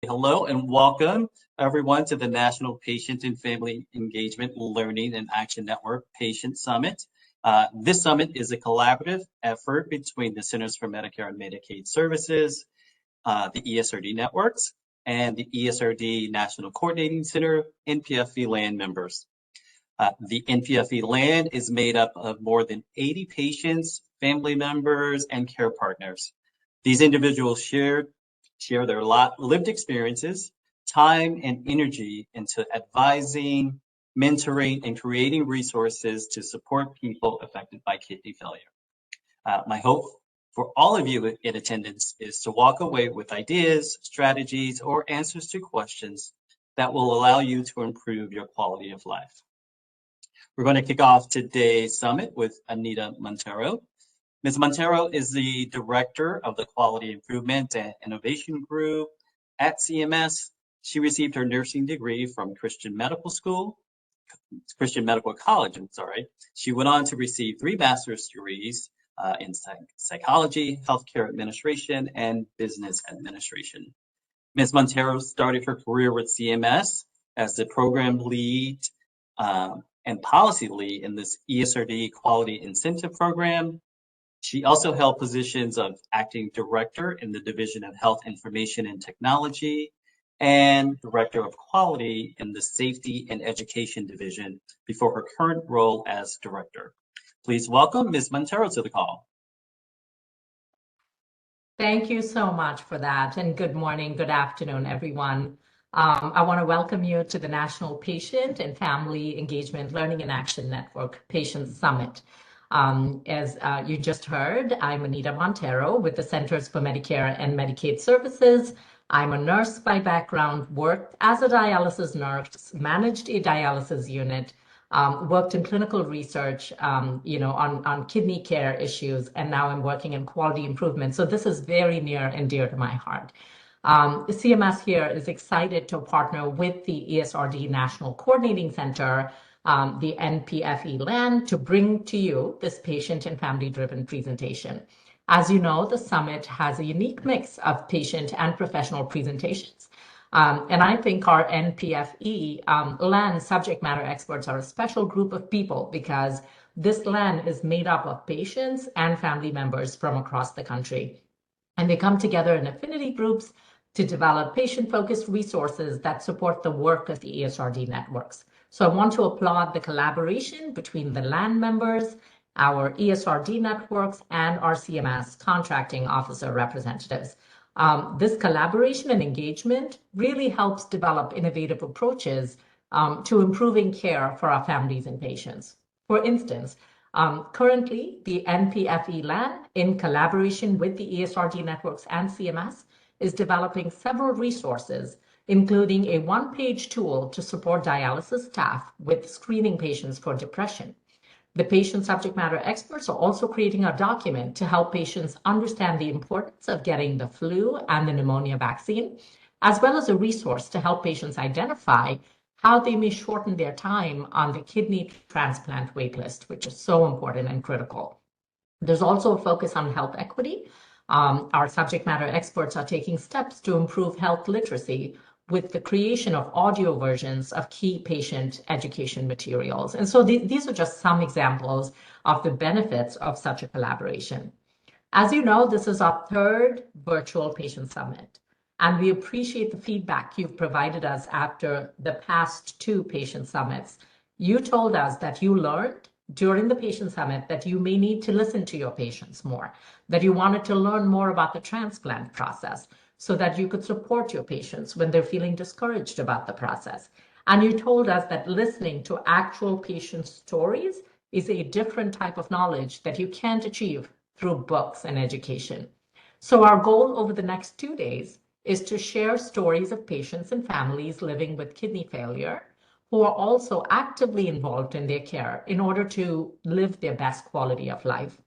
Hello and welcome everyone to the National Patient and Family Engagement Learning and Action Network Patient Summit. This summit is a collaborative effort between the Centers for Medicare and Medicaid Services, the ESRD networks, and the ESRD National Coordinating Center, NPFE-LAN members. The NPFE-LAN is made up of more than 80 patients, family members, and care partners. These individuals share their lived experiences, time, and energy into advising, mentoring, and creating resources to support people affected by kidney failure. My hope for all of you in attendance is to walk away with ideas, strategies, or answers to questions that will allow you to improve your quality of life. We're going to kick off today's summit with Anita Montero. Ms. Montero is the Director of the Quality Improvement and Innovation Group at CMS. She received her nursing degree from Christian Medical College. She went on to receive 3 master's degrees in psychology, healthcare administration, and business administration. Ms. Montero started her career with CMS as the program lead and policy lead in this ESRD Quality Incentive Program. She also held positions of acting director in the Division of Health Information and Technology and director of quality in the Safety and Education Division before her current role as director. Please welcome Ms. Montero to the call. Thank you so much for that, and good morning, good afternoon, everyone. I want to welcome you to the National Patient and Family Engagement Learning and Action Network Patient Summit. As you just heard, I'm Anita Montero with the Centers for Medicare and Medicaid Services. I'm a nurse by background, worked as a dialysis nurse, managed a dialysis unit, worked in clinical research, on kidney care issues, and now I'm working in quality improvement. So this is very near and dear to my heart. CMS here is excited to partner with the ESRD National Coordinating Center, the NPFE-LAN, to bring to you this patient and family-driven presentation. As you know, the summit has a unique mix of patient and professional presentations. And I think our NPFE-LAN subject matter experts are a special group of people because this LAN is made up of patients and family members from across the country. And they come together in affinity groups to develop patient-focused resources that support the work of the ESRD networks. So I want to applaud the collaboration between the LAN members, our ESRD networks, and our CMS contracting officer representatives. This collaboration and engagement really helps develop innovative approaches to improving care for our families and patients. For instance, currently, the NPFE-LAN, in collaboration with the ESRD networks and CMS, is developing several resources, including a one-page tool to support dialysis staff with screening patients for depression. The patient subject matter experts are also creating a document to help patients understand the importance of getting the flu and the pneumonia vaccine, as well as a resource to help patients identify how they may shorten their time on the kidney transplant waitlist, which is so important and critical. There's also a focus on health equity. Our subject matter experts are taking steps to improve health literacy with the creation of audio versions of key patient education materials. And so these are just some examples of the benefits of such a collaboration. As you know, this is our 3rd virtual patient summit, and we appreciate the feedback you've provided us after the past 2 patient summits. You told us that you learned during the patient summit that you may need to listen to your patients more, that you wanted to learn more about the transplant process so that you could support your patients when they're feeling discouraged about the process. And you told us that listening to actual patient stories is a different type of knowledge that you can't achieve through books and education. So our goal over the next 2 days is to share stories of patients and families living with kidney failure who are also actively involved in their care in order to live their best quality of life.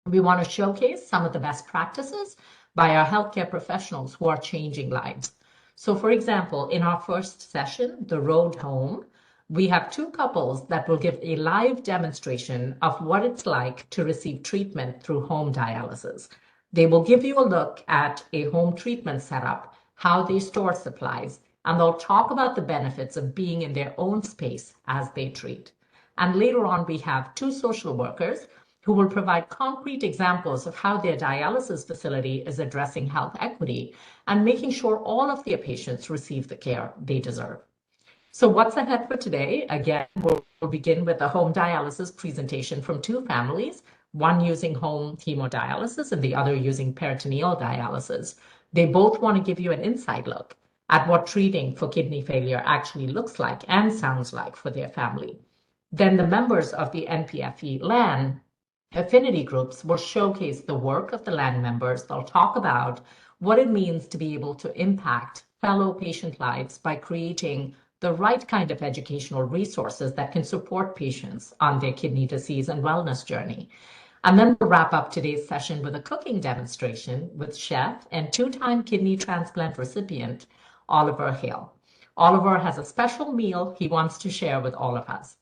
We want to showcase some of the best practices by our healthcare professionals who are changing lives. So for example, in our first session, The Road Home, we have 2 couples that will give a live demonstration of what it's like to receive treatment through home dialysis. They will give you a look at a home treatment setup how they store supplies, and they'll talk about the benefits of being in their own space as they treat. And later on, we have 2 social workers who will provide concrete examples of how their dialysis facility is addressing health equity and making sure all of their patients receive the care they deserve. So what's ahead for today? Again, we'll begin with a home dialysis presentation from 2 families, one using home hemodialysis and the other using peritoneal dialysis. They both want to give you an inside look at what treating for kidney failure actually looks like and sounds like for their family. Then the members of the NPFE-LAN affinity groups will showcase the work of the LAN members. They'll talk about what it means to be able to impact fellow patient lives by creating the right kind of educational resources that can support patients on their kidney disease and wellness journey. And then we'll wrap up today's session with a cooking demonstration with chef and 2-time kidney transplant recipient, Oliver Hale. Oliver has a special meal he wants to share with all of us.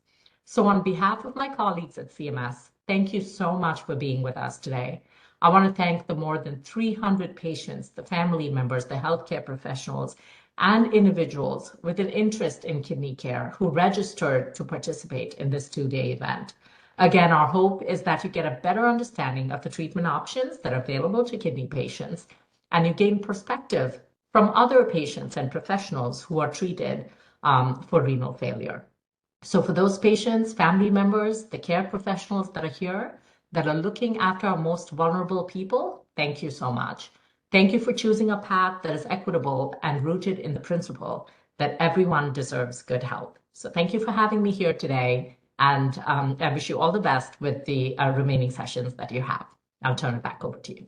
So on behalf of my colleagues at CMS, thank you so much for being with us today. I want to thank the more than 300 patients, the family members, the healthcare professionals, and individuals with an interest in kidney care who registered to participate in this 2-day event. Again, our hope is that you get a better understanding of the treatment options that are available to kidney patients, and you gain perspective from other patients and professionals who are treated for renal failure. So for those patients, family members, the care professionals that are here, that are looking after our most vulnerable people, thank you so much. Thank you for choosing a path that is equitable and rooted in the principle that everyone deserves good health. So thank you for having me here today, and I wish you all the best with the remaining sessions that you have. I'll turn it back over to you.